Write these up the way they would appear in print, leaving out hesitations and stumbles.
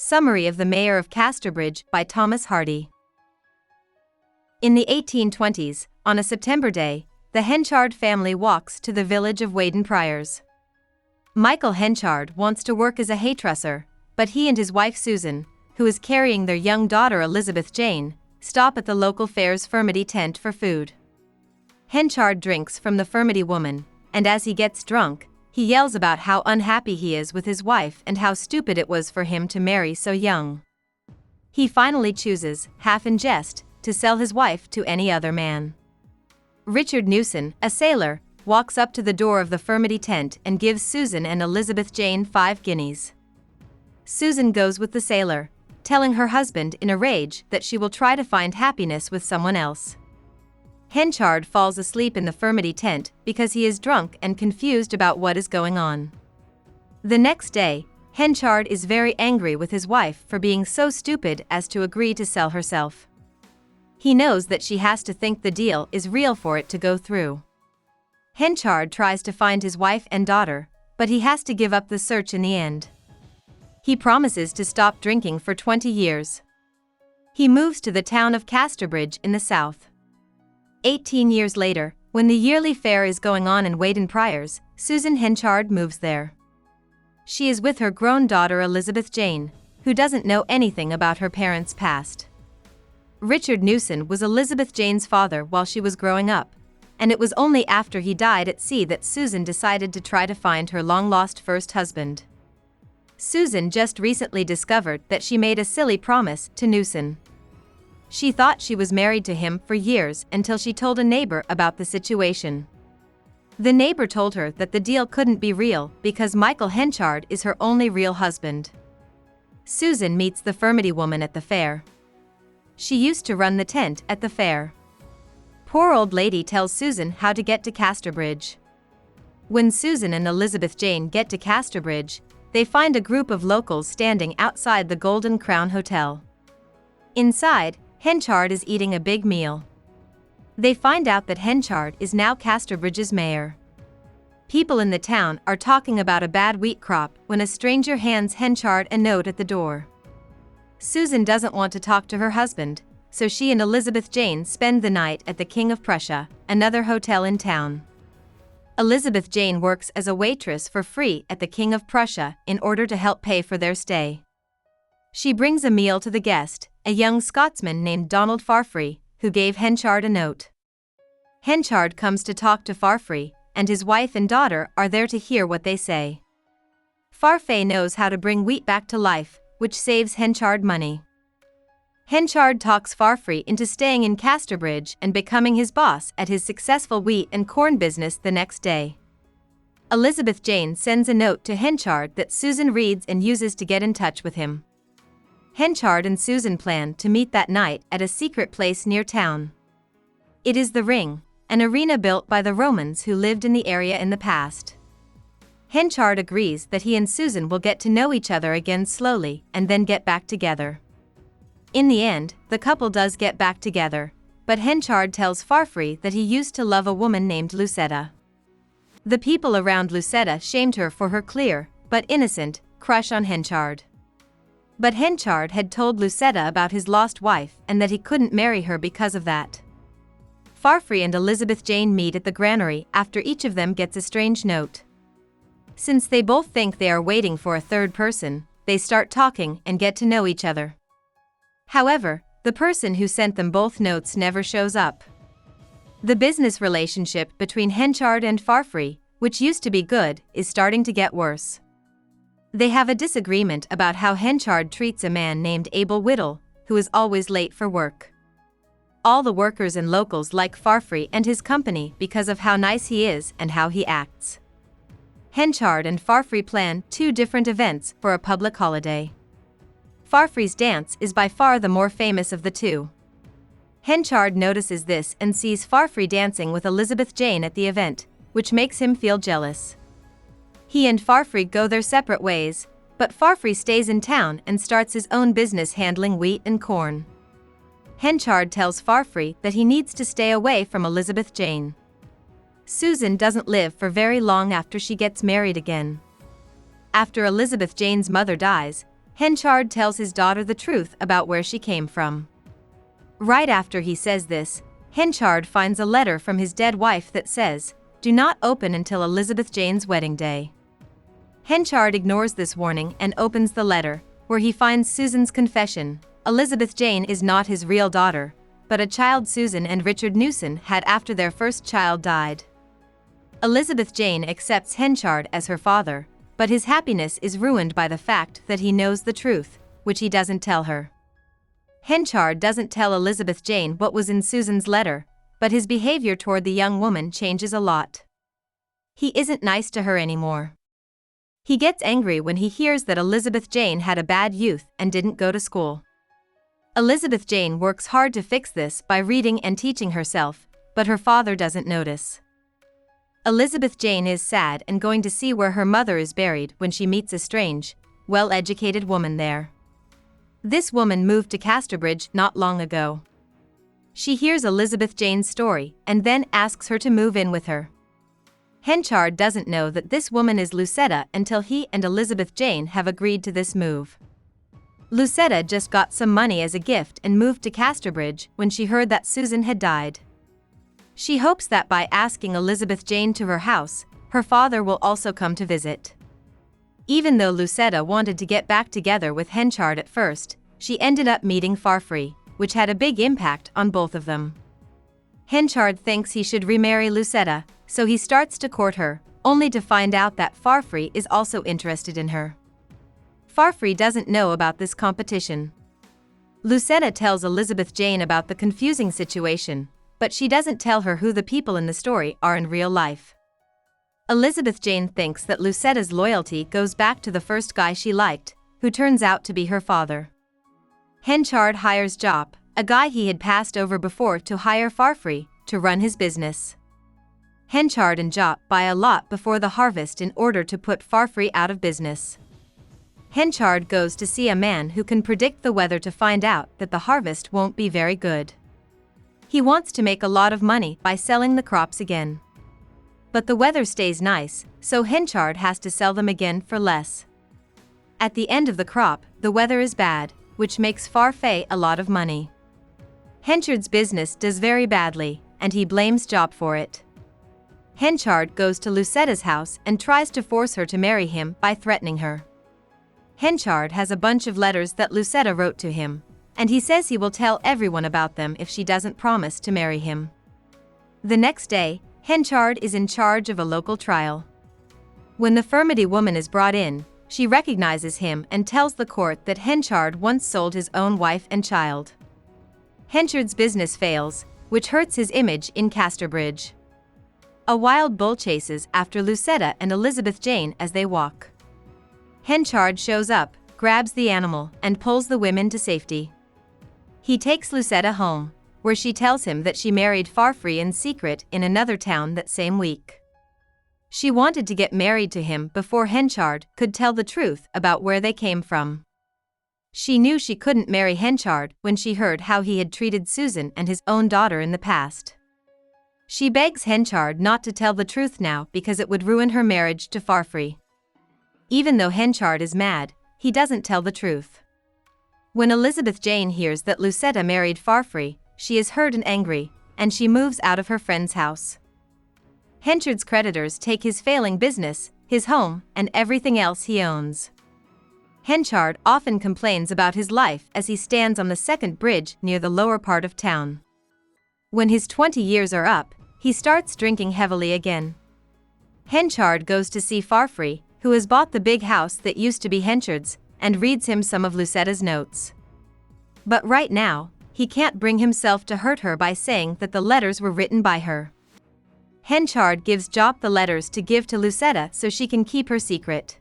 Summary of the Mayor of Casterbridge by Thomas Hardy. In the 1820s, on a September day, the Henchard family walks to the village of Weydon Priors. Michael Henchard wants to work as a haytrusser, but he and his wife Susan, who is carrying their young daughter Elizabeth Jane, stop at the local fair's furmity tent for food. Henchard drinks from the furmity woman, and as he gets drunk, he yells about how unhappy he is with his wife and how stupid it was for him to marry so young. He finally chooses, half in jest, to sell his wife to any other man. Richard Newson, a sailor, walks up to the door of the furmity tent and gives Susan and Elizabeth Jane 5 guineas. Susan goes with the sailor, telling her husband in a rage that she will try to find happiness with someone else. Henchard falls asleep in the furmity tent because he is drunk and confused about what is going on. The next day, Henchard is very angry with his wife for being so stupid as to agree to sell herself. He knows that she has to think the deal is real for it to go through. Henchard tries to find his wife and daughter, but he has to give up the search in the end. He promises to stop drinking for 20 years. He moves to the town of Casterbridge in the south. 18 years later, when the yearly fair is going on in Weydon Priors, Susan Henchard moves there. She is with her grown daughter Elizabeth Jane, who doesn't know anything about her parents' past. Richard Newson was Elizabeth Jane's father while she was growing up, and it was only after he died at sea that Susan decided to try to find her long-lost first husband. Susan just recently discovered that she made a silly promise to Newson. She thought she was married to him for years until she told a neighbor about the situation. The neighbor told her that the deal couldn't be real because Michael Henchard is her only real husband. Susan meets the furmity woman at the fair. She used to run the tent at the fair. Poor old lady tells Susan how to get to Casterbridge. When Susan and Elizabeth Jane get to Casterbridge, they find a group of locals standing outside the Golden Crown Hotel. Inside, Henchard is eating a big meal. They find out that Henchard is now Casterbridge's mayor. People in the town are talking about a bad wheat crop when a stranger hands Henchard a note at the door. Susan doesn't want to talk to her husband, so she and Elizabeth Jane spend the night at the King of Prussia, another hotel in town. Elizabeth Jane works as a waitress for free at the King of Prussia in order to help pay for their stay. She brings a meal to the guest, a young Scotsman named Donald Farfree, who gave Henchard a note. Henchard comes to talk to Farfree, and his wife and daughter are there to hear what they say. Farfree knows how to bring wheat back to life, which saves Henchard money. Henchard talks Farfree into staying in Casterbridge and becoming his boss at his successful wheat and corn business the next day. Elizabeth Jane sends a note to Henchard that Susan reads and uses to get in touch with him. Henchard and Susan plan to meet that night at a secret place near town. It is the Ring, an arena built by the Romans who lived in the area in the past. Henchard agrees that he and Susan will get to know each other again slowly and then get back together. In the end, the couple does get back together, but Henchard tells Farfree that he used to love a woman named Lucetta. The people around Lucetta shamed her for her clear, but innocent, crush on Henchard. But Henchard had told Lucetta about his lost wife and that he couldn't marry her because of that. Farfree and Elizabeth Jane meet at the granary after each of them gets a strange note. Since they both think they are waiting for a third person, they start talking and get to know each other. However, the person who sent them both notes never shows up. The business relationship between Henchard and Farfree, which used to be good, is starting to get worse. They have a disagreement about how Henchard treats a man named Abel Whittle, who is always late for work. All the workers and locals like Farfree and his company because of how nice he is and how he acts. Henchard and Farfree plan 2 different events for a public holiday. Farfree's dance is by far the more famous of the 2. Henchard notices this and sees Farfree dancing with Elizabeth Jane at the event, which makes him feel jealous. He and Farfree go their separate ways, but Farfree stays in town and starts his own business handling wheat and corn. Henchard tells Farfree that he needs to stay away from Elizabeth Jane. Susan doesn't live for very long after she gets married again. After Elizabeth Jane's mother dies, Henchard tells his daughter the truth about where she came from. Right after he says this, Henchard finds a letter from his dead wife that says, "Do not open until Elizabeth Jane's wedding day." Henchard ignores this warning and opens the letter, where he finds Susan's confession. Elizabeth Jane is not his real daughter, but a child Susan and Richard Newson had after their first child died. Elizabeth Jane accepts Henchard as her father, but his happiness is ruined by the fact that he knows the truth, which he doesn't tell her. Henchard doesn't tell Elizabeth Jane what was in Susan's letter, but his behavior toward the young woman changes a lot. He isn't nice to her anymore. He gets angry when he hears that Elizabeth Jane had a bad youth and didn't go to school. Elizabeth Jane works hard to fix this by reading and teaching herself, but her father doesn't notice. Elizabeth Jane is sad and going to see where her mother is buried when she meets a strange, well-educated woman there. This woman moved to Casterbridge not long ago. She hears Elizabeth Jane's story and then asks her to move in with her. Henchard doesn't know that this woman is Lucetta until he and Elizabeth Jane have agreed to this move. Lucetta just got some money as a gift and moved to Casterbridge when she heard that Susan had died. She hopes that by asking Elizabeth Jane to her house, her father will also come to visit. Even though Lucetta wanted to get back together with Henchard at first, she ended up meeting Farfree, which had a big impact on both of them. Henchard thinks he should remarry Lucetta, so he starts to court her, only to find out that Farfree is also interested in her. Farfree doesn't know about this competition. Lucetta tells Elizabeth Jane about the confusing situation, but she doesn't tell her who the people in the story are in real life. Elizabeth Jane thinks that Lucetta's loyalty goes back to the first guy she liked, who turns out to be her father. Henchard hires Jop, a guy he had passed over before, to hire Farfree to run his business. Henchard and Jop buy a lot before the harvest in order to put Farfree out of business. Henchard goes to see a man who can predict the weather to find out that the harvest won't be very good. He wants to make a lot of money by selling the crops again. But the weather stays nice, so Henchard has to sell them again for less. At the end of the crop, the weather is bad, which makes Farfree a lot of money. Henchard's business does very badly, and he blames Jop for it. Henchard goes to Lucetta's house and tries to force her to marry him by threatening her. Henchard has a bunch of letters that Lucetta wrote to him, and he says he will tell everyone about them if she doesn't promise to marry him. The next day, Henchard is in charge of a local trial. When the Furmity woman is brought in, she recognizes him and tells the court that Henchard once sold his own wife and child. Henchard's business fails, which hurts his image in Casterbridge. A wild bull chases after Lucetta and Elizabeth Jane as they walk. Henchard shows up, grabs the animal, and pulls the women to safety. He takes Lucetta home, where she tells him that she married Farfree in secret in another town that same week. She wanted to get married to him before Henchard could tell the truth about where they came from. She knew she couldn't marry Henchard when she heard how he had treated Susan and his own daughter in the past. She begs Henchard not to tell the truth now because it would ruin her marriage to Farfree. Even though Henchard is mad, he doesn't tell the truth. When Elizabeth Jane hears that Lucetta married Farfree, she is hurt and angry, and she moves out of her friend's house. Henchard's creditors take his failing business, his home, and everything else he owns. Henchard often complains about his life as he stands on the second bridge near the lower part of town. When his 20 years are up, he starts drinking heavily again. Henchard goes to see Farfree, who has bought the big house that used to be Henchard's, and reads him some of Lucetta's notes. But right now, he can't bring himself to hurt her by saying that the letters were written by her. Henchard gives Jop the letters to give to Lucetta so she can keep her secret.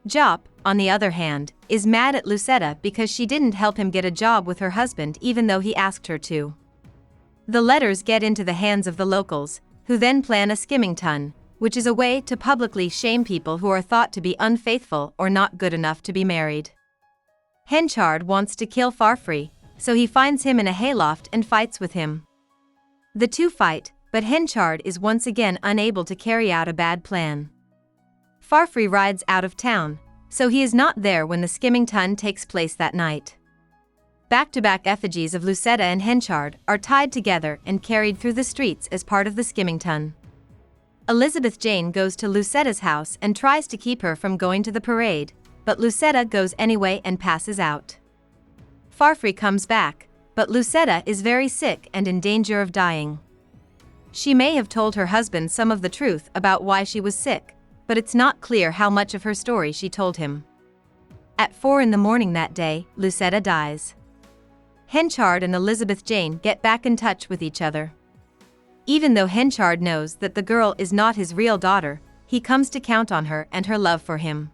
Jop, on the other hand, is mad at Lucetta because she didn't help him get a job with her husband even though he asked her to. The letters get into the hands of the locals, who then plan a skimming ton, which is a way to publicly shame people who are thought to be unfaithful or not good enough to be married. Henchard wants to kill Farfree, so he finds him in a hayloft and fights with him. The two fight, but Henchard is once again unable to carry out a bad plan. Farfree rides out of town, so he is not there when the skimming tun takes place that night. Back-to-back effigies of Lucetta and Henchard are tied together and carried through the streets as part of the skimming tun. Elizabeth Jane goes to Lucetta's house and tries to keep her from going to the parade, but Lucetta goes anyway and passes out. Farfrey comes back, but Lucetta is very sick and in danger of dying. She may have told her husband some of the truth about why she was sick, but it's not clear how much of her story she told him. At 4 a.m. that day, Lucetta dies. Henchard and Elizabeth Jane get back in touch with each other. Even though Henchard knows that the girl is not his real daughter, he comes to count on her and her love for him.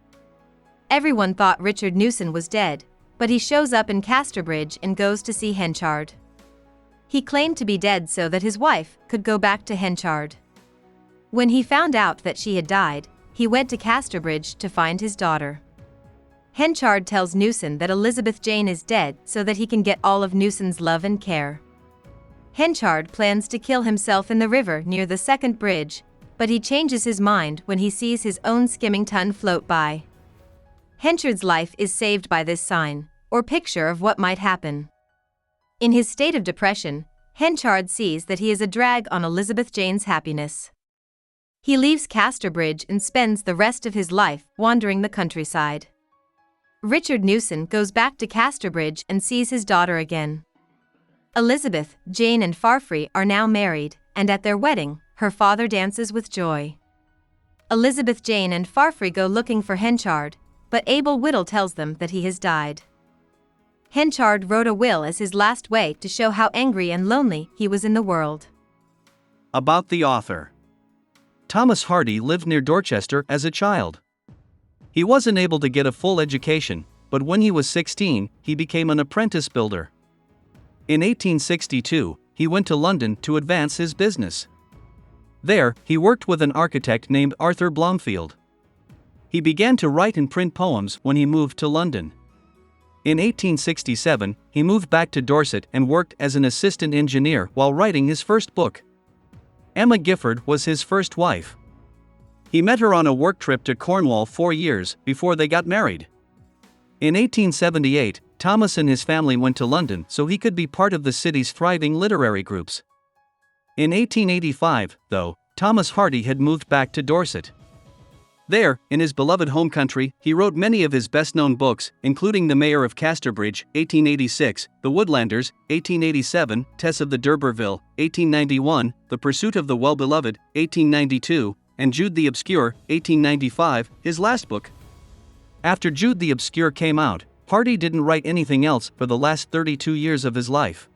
Everyone thought Richard Newson was dead, but he shows up in Casterbridge and goes to see Henchard. He claimed to be dead so that his wife could go back to Henchard. When he found out that she had died, he went to Casterbridge to find his daughter. Henchard tells Newson that Elizabeth Jane is dead so that he can get all of Newson's love and care. Henchard plans to kill himself in the river near the second bridge, but he changes his mind when he sees his own skimming tun float by. Henchard's life is saved by this sign, or picture of what might happen. In his state of depression, Henchard sees that he is a drag on Elizabeth Jane's happiness. He leaves Casterbridge and spends the rest of his life wandering the countryside. Richard Newson goes back to Casterbridge and sees his daughter again. Elizabeth, Jane and Farfrey are now married, and at their wedding, her father dances with joy. Elizabeth Jane and Farfrey go looking for Henchard, but Abel Whittle tells them that he has died. Henchard wrote a will as his last way to show how angry and lonely he was in the world. About the author. Thomas Hardy lived near Dorchester as a child. He wasn't able to get a full education, but when he was 16, he became an apprentice builder. In 1862, he went to London to advance his business. There, he worked with an architect named Arthur Blomfield. He began to write and print poems when he moved to London. In 1867, he moved back to Dorset and worked as an assistant engineer while writing his first book. Emma Gifford was his first wife. He met her on a work trip to Cornwall 4 years before they got married. In 1878, Thomas and his family went to London so he could be part of the city's thriving literary groups. In 1885, though, Thomas Hardy had moved back to Dorset. There, in his beloved home country, he wrote many of his best-known books, including The Mayor of Casterbridge, 1886, The Woodlanders, 1887, Tess of the d'Urberville, 1891, The Pursuit of the Well-Beloved, 1892, and Jude the Obscure, 1895, his last book. After Jude the Obscure came out, Hardy didn't write anything else for the last 32 years of his life.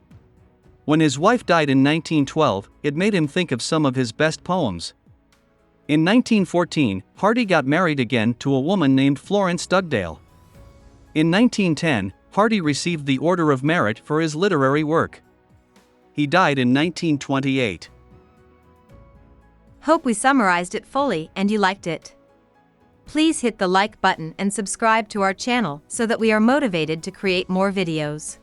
When his wife died in 1912, it made him think of some of his best poems. In 1914, Hardy got married again to a woman named Florence Dugdale. In 1910, Hardy received the Order of Merit for his literary work. He died in 1928. Hope we summarized it fully and you liked it. Please hit the like button and subscribe to our channel so that we are motivated to create more videos.